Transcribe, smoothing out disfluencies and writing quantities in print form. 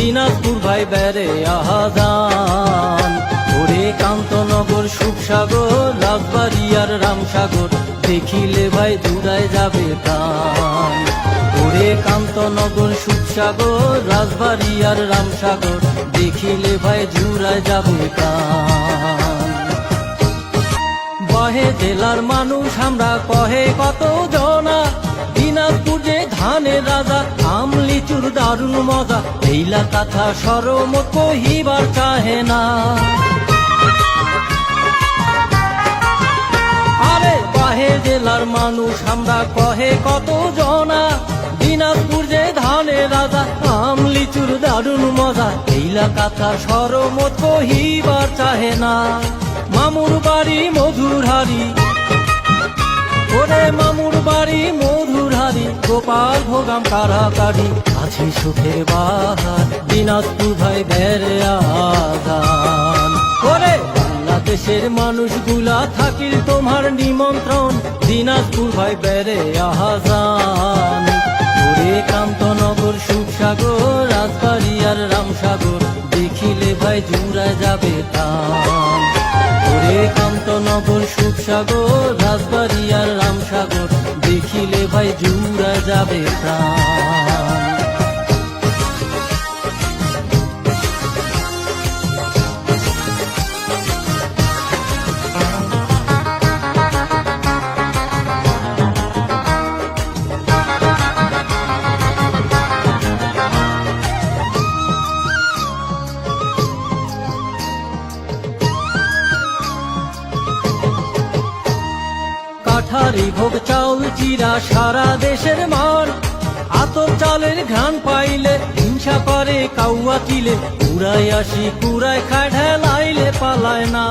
দিনাজপুর ভাই বেড়ে আহাজান। ওরে কান্তনগর সুখসাগর রাজবাড়ি আর রামসাগর দেখিলে ভাই জুড়ায় যাবে প্রাণ। ওরে কান্তনগর সুখসাগর রাজবাড়ি আর রামসাগর দেখিলে ভাই জুড়ায় যাবে প্রাণ। বহে জেলার মানুষ আমরা কহে কত জনা, দিনাজপুর যে ধানের রাজা আম লিচুর দারুণ মজা, এইলা কথা সরমত কহিবার চাহে না। আরে কহে জেলার মানুষ আমরা কহে কত জনা, দিনাজপুর যে ধানের রাজা আম লিচুর দারুণ মজা, এইলা কথা সরমত কহিবার চাহে না। মামুর বাড়ি মধুরহারি, ওরে মামুর বাড়ি মধুরহারি, গোপাল ভোগাম কারাকারি, আছে সুখের বাহার দিনাজপুর ভাই বেড়ে আহাজান। ওরে বাংলাদেশের মানুষগুলা থাকিল তোমার নিমন্ত্রণ, দিনাজপুর ভাই বেড়ে আহাজান। ওরে কান্তনগর সুখসাগর রাজবাড়ি আর রামসাগর দেখিলে ভাই জুড়ায় যাবে প্রাণ। ওরে কান্তনগর সুখসাগর রাজবাড়ি আর রামসাগর দেখিলে ভাই জুড়ায় যাবে প্রাণ। কাঠারি ভোগ চাউল চিরা সারা দেশের মান, আতর চালের ঘ্রাণ পাইলে হিংসা করে কাউয়া চিলে, কুড়াই আসি কুড়াই খায় ঢেলাইলে পালায় না।